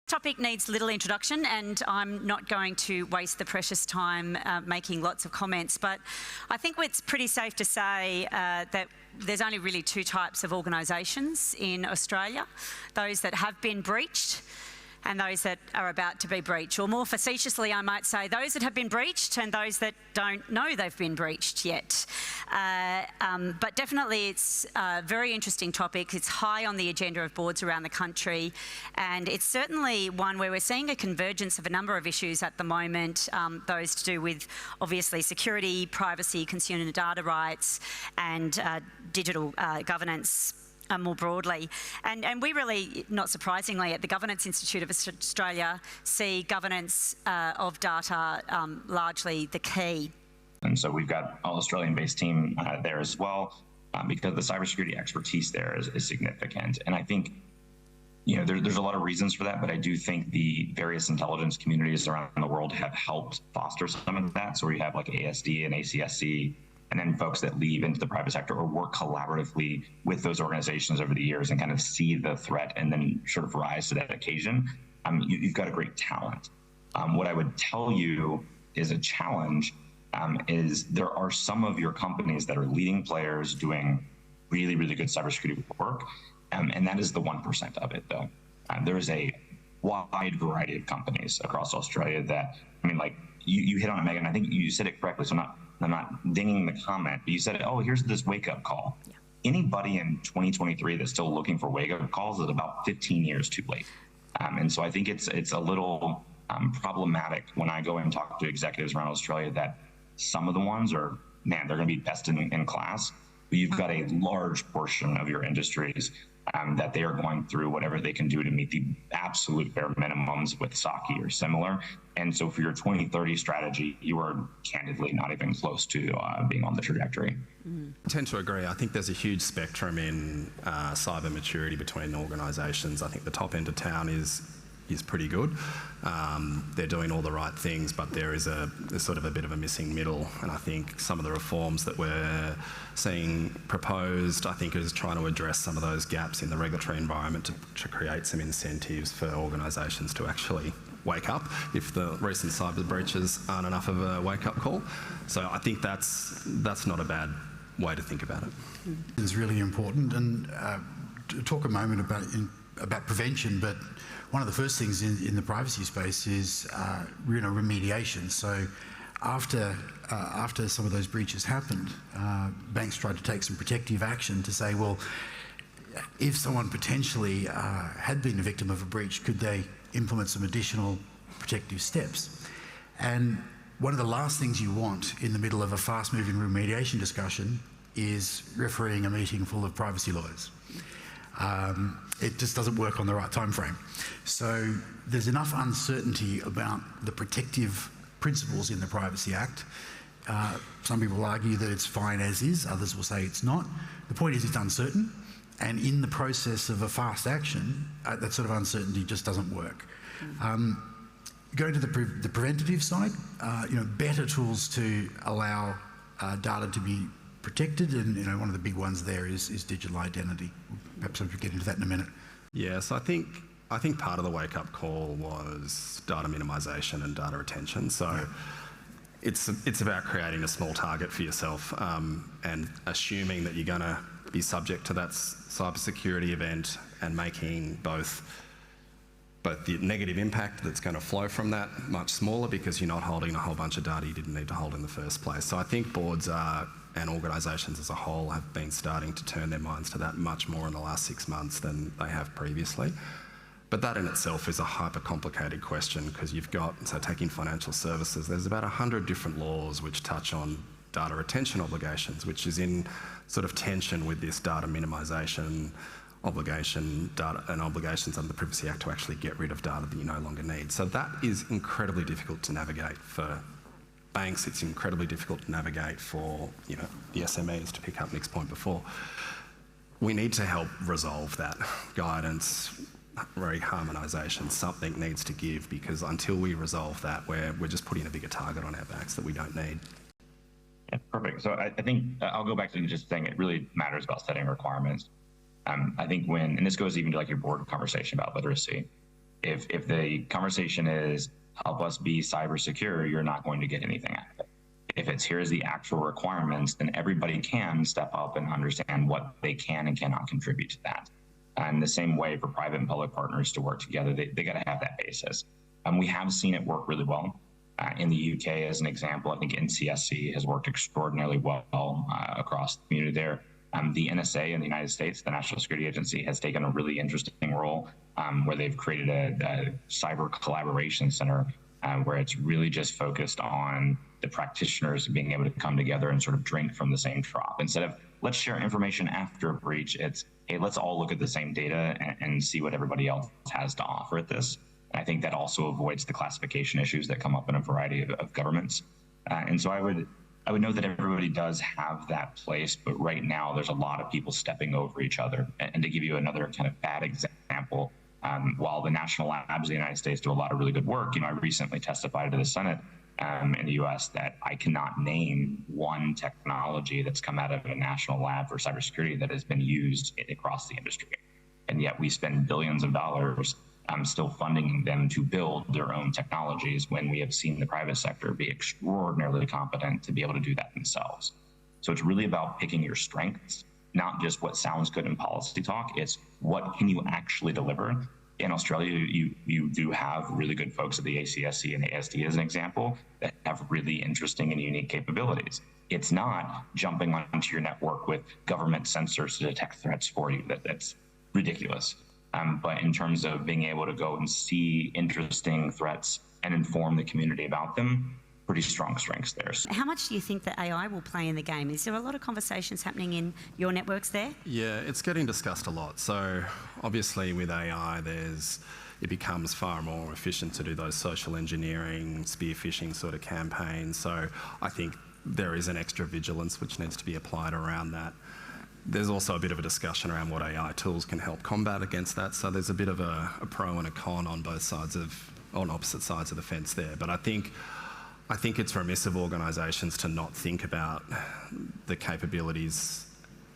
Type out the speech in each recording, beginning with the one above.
Topic needs little introduction, and I'm not going to waste the precious time making lots of comments, but I think it's pretty safe to say that there's only really two types of organisations in Australia: those that have been breached and those that are about to be breached, or more facetiously I might say those that have been breached and those that don't know they've been breached yet. But definitely it's a very interesting topic. It's high on the agenda of boards around the country, and it's certainly one where we're seeing a convergence of a number of issues at the moment, those to do with obviously security, privacy, consumer data rights and digital governance more broadly. And we really, not surprisingly, at the Governance Institute of Australia see governance of data largely the key. And so we've got an Australian-based team there as well, because the cybersecurity expertise there is significant. And I think, you know, there's a lot of reasons for that, but I do think the various intelligence communities around the world have helped foster some of that. So we have like ASD and ACSC, and then folks that leave into the private sector or work collaboratively with those organizations over the years and kind of see the threat and then sort of rise to that occasion. You've got a great talent. What I would tell you is a challenge is there are some of your companies that are leading players doing really, really good cybersecurity work, and that is the 1% of it, though. There is a wide variety of companies across Australia that, I mean, like you hit on it, Megan. I think you said it correctly, so I'm not dinging the comment, but you said, oh, here's this wake-up call. Yeah. Anybody in 2023 that's still looking for wake-up calls is about 15 years too late. And so I think it's a little problematic when I go and talk to executives around Australia that some of the ones are, man, they're going to be best in class, but you've got a large portion of your industries that they are going through whatever they can do to meet the absolute bare minimums with SOC or similar. And so for your 2030 strategy, you are candidly not even close to being on the trajectory. I tend to agree. I think there's a huge spectrum in cyber maturity between organisations. I think the top end of town is pretty good. They're doing all the right things, but there's sort of a bit of a missing middle. And I think some of the reforms that we're seeing proposed, I think, is trying to address some of those gaps in the regulatory environment to create some incentives for organisations to actually wake up if the recent cyber breaches aren't enough of a wake-up call. So I think that's not a bad way to think about it. It's really important, and to talk a moment about prevention, but one of the first things in the privacy space is remediation. So after some of those breaches happened, banks tried to take some protective action to say, well, if someone potentially had been a victim of a breach, could they implement some additional protective steps? And one of the last things you want in the middle of a fast-moving remediation discussion is refereeing a meeting full of privacy lawyers. It just doesn't work on the right time frame. So there's enough uncertainty about the protective principles in the Privacy Act. Some people argue that it's fine as is, others will say it's not. The point is it's uncertain, and in the process of a fast action, that sort of uncertainty just doesn't work. Going to the preventative side, better tools to allow data to be protected, and one of the big ones there is digital identity. Perhaps I'll get into that in a minute. Yes, I think part of the wake-up call was data minimisation and data retention. So it's about creating a small target for yourself and assuming that you're going to be subject to that cybersecurity event, and making both the negative impact that's going to flow from that much smaller, because you're not holding a whole bunch of data you didn't need to hold in the first place. So I think boards and organisations as a whole have been starting to turn their minds to that much more in the last 6 months than they have previously. But that in itself is a hyper-complicated question, because you've got, so taking financial services, there's about 100 different laws which touch on data retention obligations, which is in sort of tension with this data minimisation obligation, data and obligations under the Privacy Act to actually get rid of data that you no longer need. So that is incredibly difficult to navigate for banks. It's incredibly difficult to navigate for the SMEs, to pick up Nick's point before. We need to help resolve that guidance, harmonisation. Something needs to give, because until we resolve that, we're just putting a bigger target on our backs that we don't need. Yeah, perfect. So I think I'll go back to just saying it really matters about setting requirements. I think and this goes even to like your board conversation about literacy, If the conversation is help us be cyber secure, you're not going to get anything out of it. If it's here's the actual requirements, then everybody can step up and understand what they can and cannot contribute to that. And the same way for private and public partners to work together, they got to have that basis. We have seen it work really well. In the UK, as an example, I think NCSC has worked extraordinarily well across the community there. The NSA in the United States, the National Security Agency, has taken a really interesting role where they've created a cyber collaboration center where it's really just focused on the practitioners being able to come together and sort of drink from the same trough. Instead of let's share information after a breach, it's hey, let's all look at the same data and see what everybody else has to offer at this. And I think that also avoids the classification issues that come up in a variety of governments. And so I would know that everybody does have that place, but right now there's a lot of people stepping over each other. And to give you another kind of bad example, while the national labs in the United States do a lot of really good work, I recently testified to the Senate in the US that I cannot name one technology that's come out of a national lab for cybersecurity that has been used across the industry. And yet we spend billions of dollars still funding them to build their own technologies when we have seen the private sector be extraordinarily competent to be able to do that themselves. So it's really about picking your strengths, not just what sounds good in policy talk. It's what can you actually deliver. In Australia, you do have really good folks at the ACSC and ASD as an example that have really interesting and unique capabilities. It's not jumping onto your network with government sensors to detect threats for you. That's ridiculous. But in terms of being able to go and see interesting threats and inform the community about them, pretty strong strengths there. How much do you think that AI will play in the game? Is there a lot of conversations happening in your networks there? Yeah, it's getting discussed a lot. So obviously with AI, it becomes far more efficient to do those social engineering, spear phishing sort of campaigns. So I think there is an extra vigilance which needs to be applied around that. There's also a bit of a discussion around what AI tools can help combat against that. So there's a bit of a pro and a con on opposite sides of the fence there. But I think it's remiss of organisations to not think about the capabilities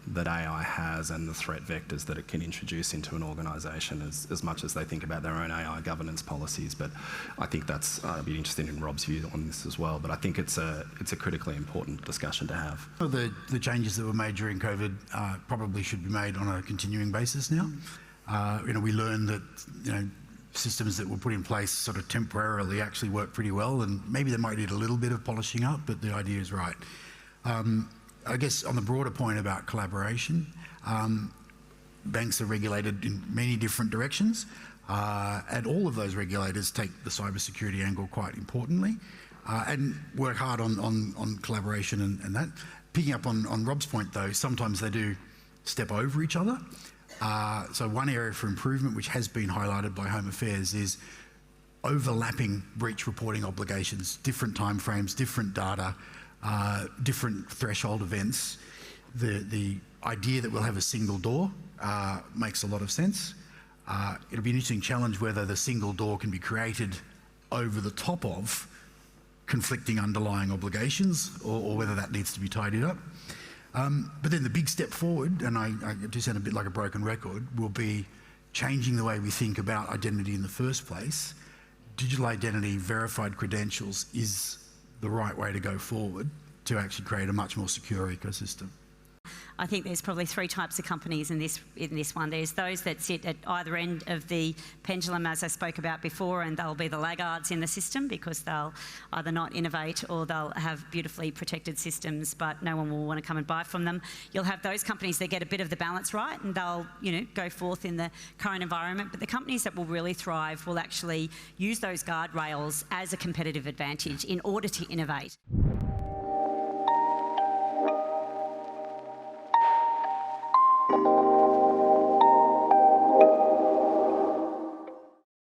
that AI has and the threat vectors that it can introduce into an organisation as much as they think about their own AI governance policies. But I think I'd be interested in Rob's view on this as well. But I think it's a critically important discussion to have. Well, the changes that were made during COVID probably should be made on a continuing basis now. We learned that systems that were put in place sort of temporarily actually work pretty well, and maybe they might need a little bit of polishing up, but the idea is right. I guess on the broader point about collaboration, banks are regulated in many different directions, and all of those regulators take the cybersecurity angle quite importantly, and work hard on collaboration and that. Picking up on Rob's point though, sometimes they do step over each other. So one area for improvement, which has been highlighted by Home Affairs, is overlapping breach reporting obligations, different timeframes, different data, different threshold events. The idea that we'll have a single door makes a lot of sense. It'll be an interesting challenge whether the single door can be created over the top of conflicting underlying obligations or whether that needs to be tidied up. But then the big step forward, and I do sound a bit like a broken record, will be changing the way we think about identity in the first place. Digital identity, verified credentials is the right way to go forward to actually create a much more secure ecosystem. I think there's probably three types of companies in this one. There's those that sit at either end of the pendulum, as I spoke about before, and they'll be the laggards in the system because they'll either not innovate or they'll have beautifully protected systems, but no one will want to come and buy from them. You'll have those companies that get a bit of the balance right and they'll, go forth in the current environment. But the companies that will really thrive will actually use those guardrails as a competitive advantage in order to innovate.